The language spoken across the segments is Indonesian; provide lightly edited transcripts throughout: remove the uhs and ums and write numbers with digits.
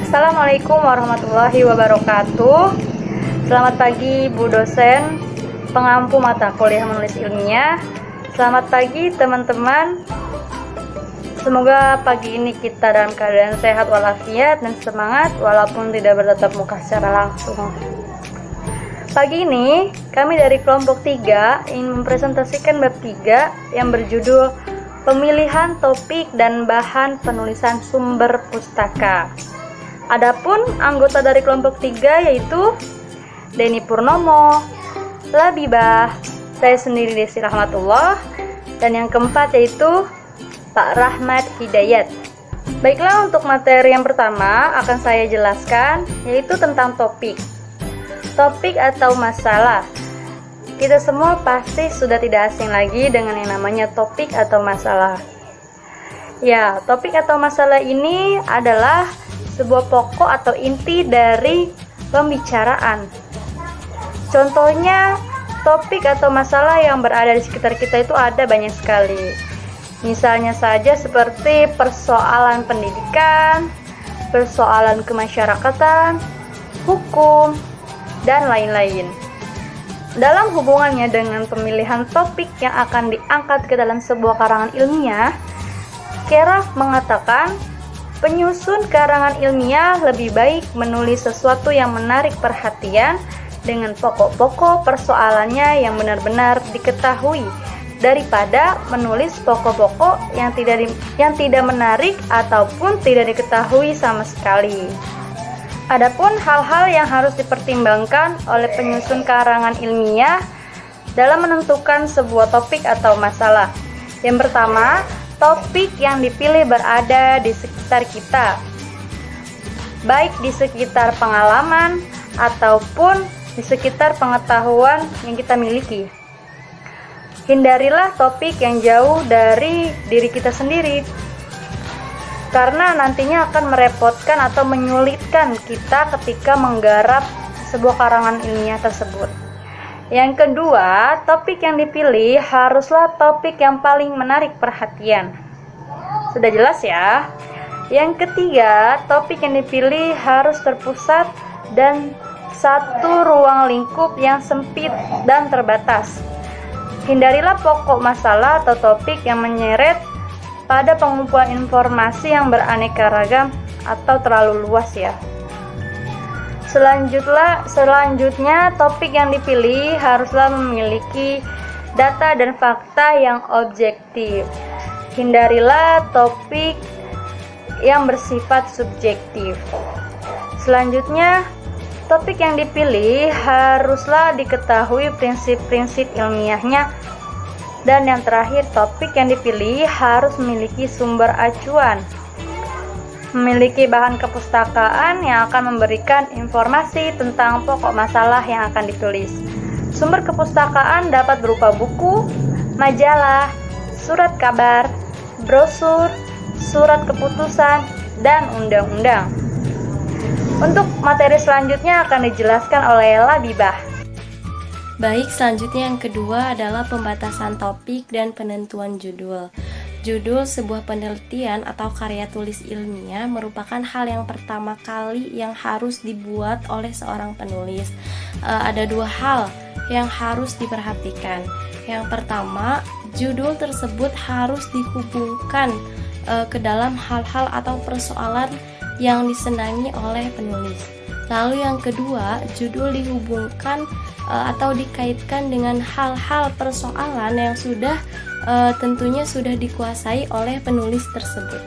Assalamualaikum warahmatullahi wabarakatuh. Selamat pagi Bu dosen, pengampu mata kuliah menulis ilmiah. Selamat pagi teman-teman. Semoga pagi ini kita dalam keadaan sehat walafiat dan semangat walaupun tidak bertatap muka secara langsung. Pagi ini kami dari kelompok 3 ingin mempresentasikan bab 3 yang berjudul pemilihan topik dan bahan penulisan sumber pustaka. Adapun anggota dari kelompok 3 yaitu Denny Purnomo, Labibah, saya sendiri Desi Rahmatullah, dan yang keempat yaitu Pak Rahmat Hidayat. Baiklah, untuk materi yang pertama akan saya jelaskan yaitu tentang topik. Topik atau masalah. Kita semua pasti sudah tidak asing lagi dengan yang namanya topik atau masalah. Ya, topik atau masalah ini adalah sebuah pokok atau inti dari pembicaraan. Contohnya, topik atau masalah yang berada di sekitar kita itu ada banyak sekali. Misalnya saja seperti persoalan pendidikan, persoalan kemasyarakatan, hukum, dan lain-lain. Dalam hubungannya dengan pemilihan topik yang akan diangkat ke dalam sebuah karangan ilmiah, Keraf mengatakan penyusun karangan ilmiah lebih baik menulis sesuatu yang menarik perhatian dengan pokok-pokok persoalannya yang benar-benar diketahui daripada menulis pokok-pokok yang tidak menarik ataupun tidak diketahui sama sekali. Adapun hal-hal yang harus dipertimbangkan oleh penyusun karangan ilmiah dalam menentukan sebuah topik atau masalah. Yang pertama, topik yang dipilih berada di sekitar kita, baik di sekitar pengalaman ataupun di sekitar pengetahuan yang kita miliki. Hindarilah topik yang jauh dari diri kita sendiri, karena nantinya akan merepotkan atau menyulitkan kita ketika menggarap sebuah karangan ilmiah tersebut. Yang kedua, topik yang dipilih haruslah topik yang paling menarik perhatian. Sudah jelas ya? Yang ketiga, topik yang dipilih harus terpusat dan satu ruang lingkup yang sempit dan terbatas. Hindarilah pokok masalah atau topik yang menyeret pada pengumpulan informasi yang beraneka ragam atau terlalu luas ya. Selanjutnya, topik yang dipilih haruslah memiliki data dan fakta yang objektif. Hindarilah topik yang bersifat subjektif. Selanjutnya, topik yang dipilih haruslah diketahui prinsip-prinsip ilmiahnya. Dan yang terakhir, topik yang dipilih harus memiliki sumber acuan, memiliki bahan kepustakaan yang akan memberikan informasi tentang pokok masalah yang akan ditulis. Sumber kepustakaan dapat berupa buku, majalah, surat kabar, brosur, surat keputusan, dan undang-undang. Untuk materi selanjutnya akan dijelaskan oleh Labibah. Baik, selanjutnya yang kedua adalah pembatasan topik dan penentuan judul. Judul sebuah penelitian atau karya tulis ilmiah merupakan hal yang pertama kali yang harus dibuat oleh seorang penulis. Ada dua hal yang harus diperhatikan. Yang pertama, judul tersebut harus dihubungkan ke dalam hal-hal atau persoalan yang disenangi oleh penulis. Lalu yang kedua, judul dihubungkan atau dikaitkan dengan hal-hal persoalan yang tentunya sudah dikuasai oleh penulis tersebut.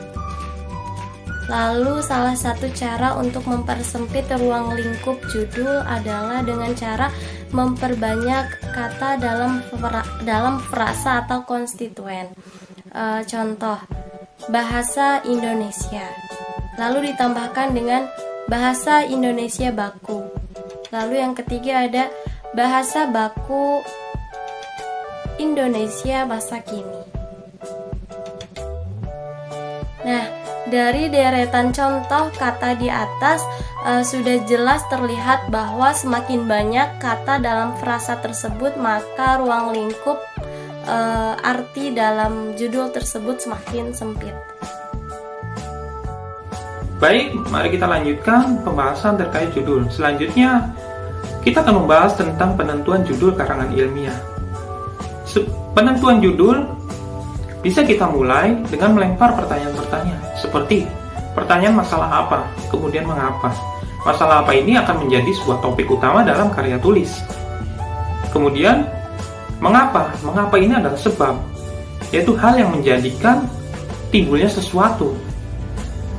Lalu salah satu cara untuk mempersempit ruang lingkup judul adalah dengan cara memperbanyak kata dalam frasa atau konstituen. Contoh, bahasa Indonesia, lalu ditambahkan dengan bahasa Indonesia baku. Lalu yang ketiga ada bahasa baku Indonesia masa kini. Nah, dari deretan contoh kata di atas sudah jelas terlihat bahwa semakin banyak kata dalam frasa tersebut, maka ruang lingkup arti dalam judul tersebut semakin sempit. Baik, mari kita lanjutkan pembahasan terkait judul. Selanjutnya, kita akan membahas tentang penentuan judul karangan ilmiah. Penentuan judul bisa kita mulai dengan melempar pertanyaan-pertanyaan, seperti pertanyaan masalah apa, kemudian mengapa. Masalah apa ini akan menjadi sebuah topik utama dalam karya tulis. Kemudian, mengapa? Mengapa ini adalah sebab, yaitu hal yang menjadikan timbulnya sesuatu.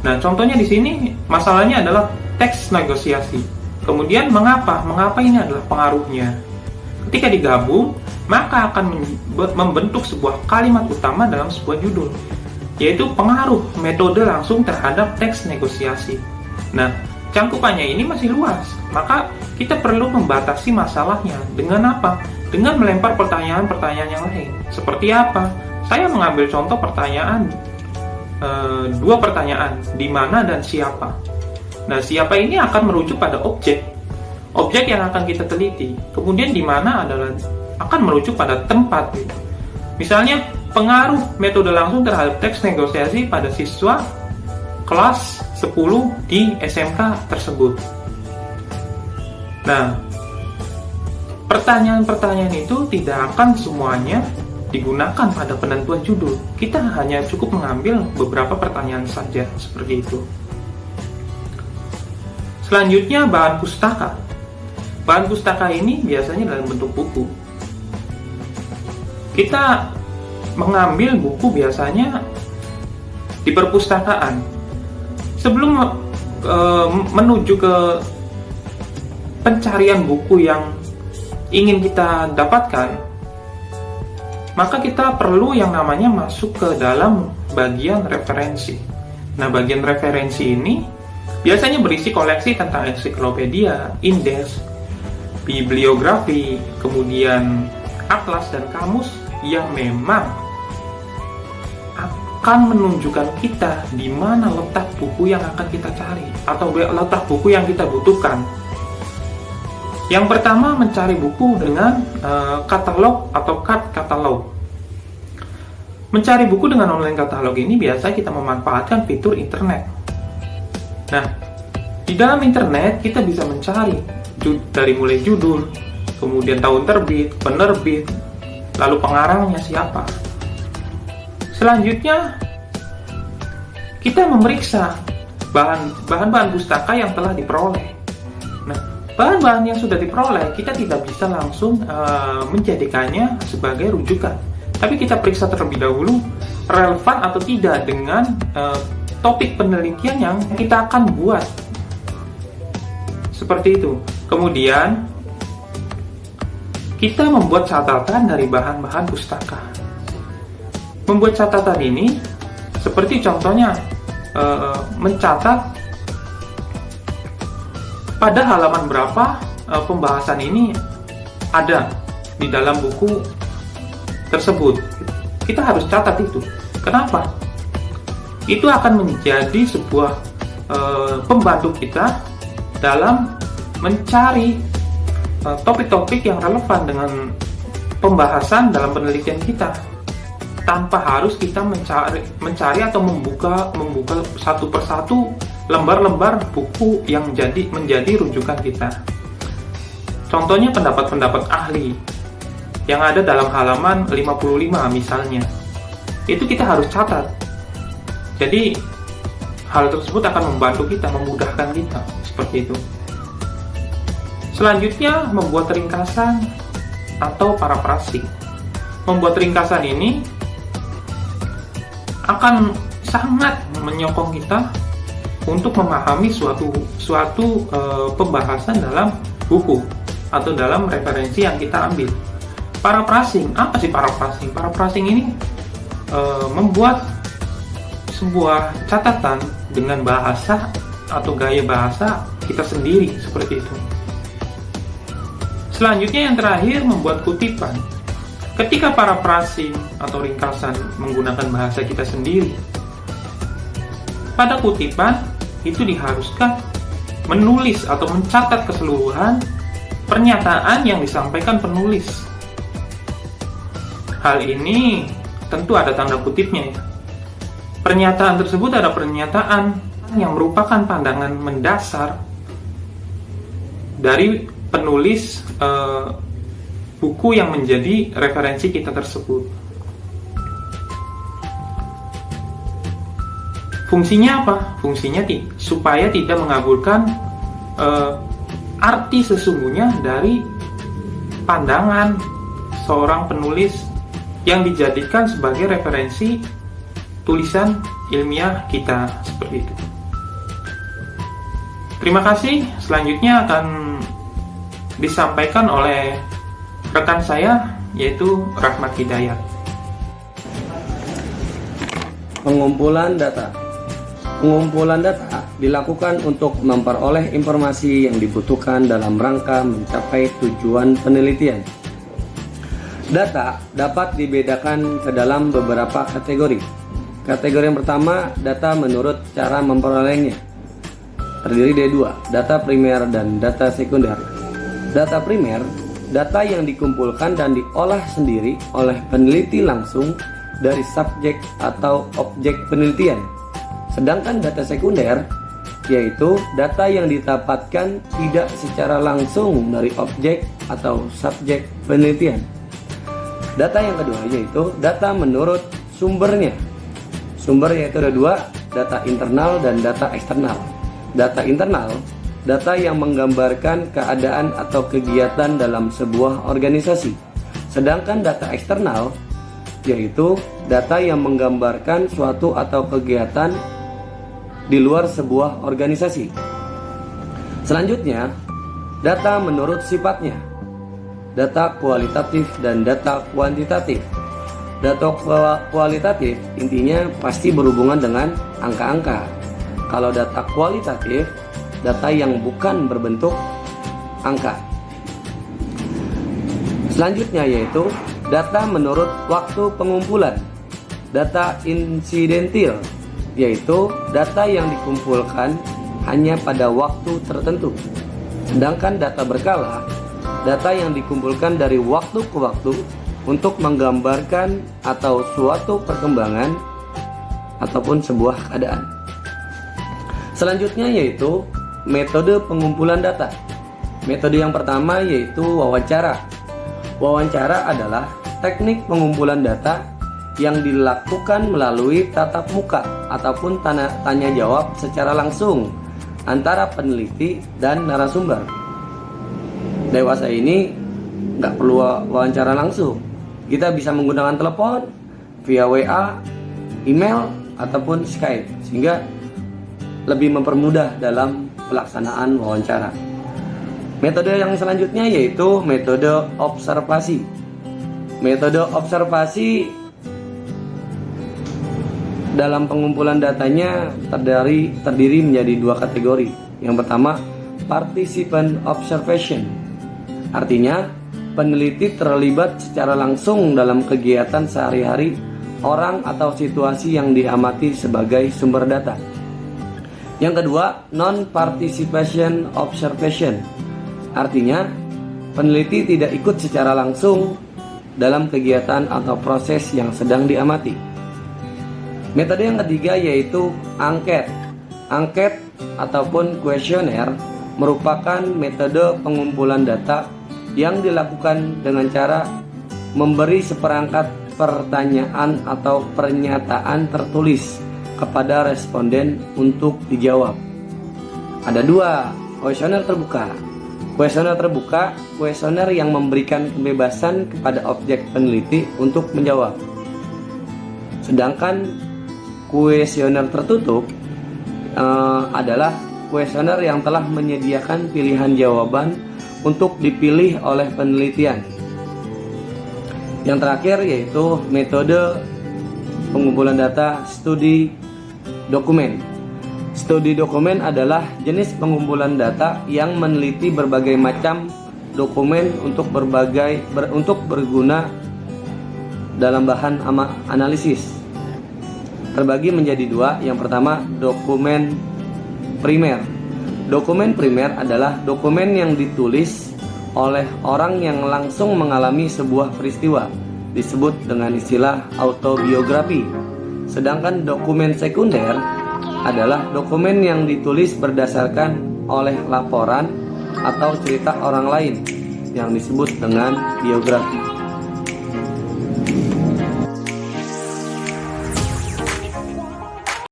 Nah, contohnya di sini masalahnya adalah teks negosiasi. Kemudian mengapa? Mengapa ini adalah pengaruhnya. Ketika digabung, maka akan membentuk sebuah kalimat utama dalam sebuah judul, yaitu pengaruh metode langsung terhadap teks negosiasi. Nah, cangkupannya ini masih luas, maka kita perlu membatasi masalahnya dengan apa? Dengan melempar pertanyaan-pertanyaan yang lain. Seperti apa? Saya mengambil contoh pertanyaan, dua pertanyaan, di mana dan siapa. Nah, siapa ini akan merujuk pada objek yang akan kita teliti. Kemudian di mana adalah akan merujuk pada tempat. Misalnya, pengaruh metode langsung terhadap teks negosiasi pada siswa kelas 10 di SMK tersebut. Nah, pertanyaan-pertanyaan itu tidak akan semuanya digunakan pada penentuan judul. Kita hanya cukup mengambil beberapa pertanyaan saja, seperti itu. Selanjutnya, bahan pustaka. Bahan pustaka ini biasanya dalam bentuk buku. Kita mengambil buku biasanya di perpustakaan. Sebelum menuju ke pencarian buku yang ingin kita dapatkan, maka kita perlu yang namanya masuk ke dalam bagian referensi. Nah, bagian referensi ini biasanya berisi koleksi tentang ensiklopedia, indeks, bibliografi, kemudian atlas dan kamus yang memang akan menunjukkan kita di mana letak buku yang akan kita cari atau letak buku yang kita butuhkan. Yang pertama, mencari buku dengan katalog atau card katalog. Mencari buku dengan online katalog ini biasa kita memanfaatkan fitur internet. Nah, di dalam internet kita bisa mencari dari mulai judul, kemudian tahun terbit, penerbit, lalu pengarangnya siapa. Selanjutnya, kita memeriksa bahan-bahan pustaka yang telah diperoleh. Nah, bahan-bahan yang sudah diperoleh, kita tidak bisa langsung menjadikannya sebagai rujukan. Tapi kita periksa terlebih dahulu relevan atau tidak dengan topik penelitian yang kita akan buat. Seperti itu. Kemudian, kita membuat catatan dari bahan-bahan pustaka. Membuat catatan ini, seperti contohnya, mencatat pada halaman berapa pembahasan ini ada di dalam buku tersebut. Kita harus catat itu. Kenapa? Itu akan menjadi sebuah pembantu kita dalam mencari topik-topik yang relevan dengan pembahasan dalam penelitian kita, tanpa harus kita mencari atau membuka satu persatu lembar-lembar buku yang menjadi rujukan kita. Contohnya pendapat-pendapat ahli yang ada dalam halaman 55 misalnya. Itu kita harus catat. Jadi hal tersebut akan membantu kita, memudahkan kita, seperti itu. Selanjutnya, membuat ringkasan atau parafrasing. Membuat ringkasan ini akan sangat menyokong kita untuk memahami suatu pembahasan dalam buku atau dalam referensi yang kita ambil. Paraphrasing, apa sih paraphrasing? Paraphrasing ini membuat sebuah catatan dengan bahasa atau gaya bahasa kita sendiri, seperti itu. Selanjutnya yang terakhir, membuat kutipan. Ketika paraphrasing atau ringkasan menggunakan bahasa kita sendiri, pada kutipan itu diharuskan menulis atau mencatat keseluruhan pernyataan yang disampaikan penulis. Hal ini tentu ada tanda kutipnya ya. Pernyataan tersebut ada pernyataan yang merupakan pandangan mendasar dari penulis buku yang menjadi referensi kita tersebut. Fungsinya apa? Fungsinya supaya tidak mengabulkan arti sesungguhnya dari pandangan seorang penulis yang dijadikan sebagai referensi tulisan ilmiah kita, seperti itu. Terima kasih. Selanjutnya akan disampaikan oleh rekan saya, yaitu Rahmat Hidayat. Pengumpulan data. Pengumpulan data dilakukan untuk memperoleh informasi yang dibutuhkan dalam rangka mencapai tujuan penelitian. Data dapat dibedakan ke dalam beberapa kategori. Kategori yang pertama, data menurut cara memperolehnya. Terdiri dari dua, data primer dan data sekunder. Data primer, data yang dikumpulkan dan diolah sendiri oleh peneliti langsung dari subjek atau objek penelitian. Sedangkan data sekunder, yaitu data yang didapatkan tidak secara langsung dari objek atau subjek penelitian. Data yang kedua yaitu data menurut sumbernya. Sumber yaitu ada dua, data internal dan data eksternal. Data internal, data yang menggambarkan keadaan atau kegiatan dalam sebuah organisasi. Sedangkan data eksternal, yaitu data yang menggambarkan suatu atau kegiatan di luar sebuah organisasi. Selanjutnya, data menurut sifatnya. Data kualitatif dan data kuantitatif. Data kualitatif intinya pasti berhubungan dengan angka-angka. Kalau data kualitatif, data yang bukan berbentuk angka. Selanjutnya yaitu data menurut waktu pengumpulan. Data insidentil, yaitu data yang dikumpulkan hanya pada waktu tertentu. Sedangkan data berkala, data yang dikumpulkan dari waktu ke waktu untuk menggambarkan atau suatu perkembangan ataupun sebuah keadaan. Selanjutnya yaitu metode pengumpulan data. Metode yang pertama yaitu wawancara. Wawancara adalah teknik pengumpulan data yang dilakukan melalui tatap muka ataupun tanya jawab secara langsung antara peneliti dan narasumber. Dewasa ini nggak perlu wawancara langsung. Kita bisa menggunakan telepon, via WA, email, ataupun Skype, sehingga lebih mempermudah dalam pelaksanaan wawancara. Metode yang selanjutnya yaitu metode observasi. Metode observasi dalam pengumpulan datanya terdiri menjadi dua kategori. Yang pertama, participant observation. Artinya, peneliti terlibat secara langsung dalam kegiatan sehari-hari orang atau situasi yang diamati sebagai sumber data. Yang kedua, non-participation observation. Artinya, peneliti tidak ikut secara langsung dalam kegiatan atau proses yang sedang diamati. Metode yang ketiga yaitu angket. Angket ataupun kuesioner merupakan metode pengumpulan data yang dilakukan dengan cara memberi seperangkat pertanyaan atau pernyataan tertulis kepada responden untuk dijawab. Ada dua, kuesioner terbuka. Kuesioner terbuka, kuesioner yang memberikan kebebasan kepada objek peneliti untuk menjawab. Sedangkan kuesioner tertutup adalah kuesioner yang telah menyediakan pilihan jawaban untuk dipilih oleh penelitian. Yang terakhir yaitu metode pengumpulan data studi dokumen. Studi dokumen adalah jenis pengumpulan data yang meneliti berbagai macam dokumen untuk berguna dalam bahan analisis. Terbagi menjadi dua. Yang pertama, dokumen primer. Dokumen primer adalah dokumen yang ditulis oleh orang yang langsung mengalami sebuah peristiwa, disebut dengan istilah autobiografi. Sedangkan dokumen sekunder adalah dokumen yang ditulis berdasarkan oleh laporan atau cerita orang lain yang disebut dengan biografi.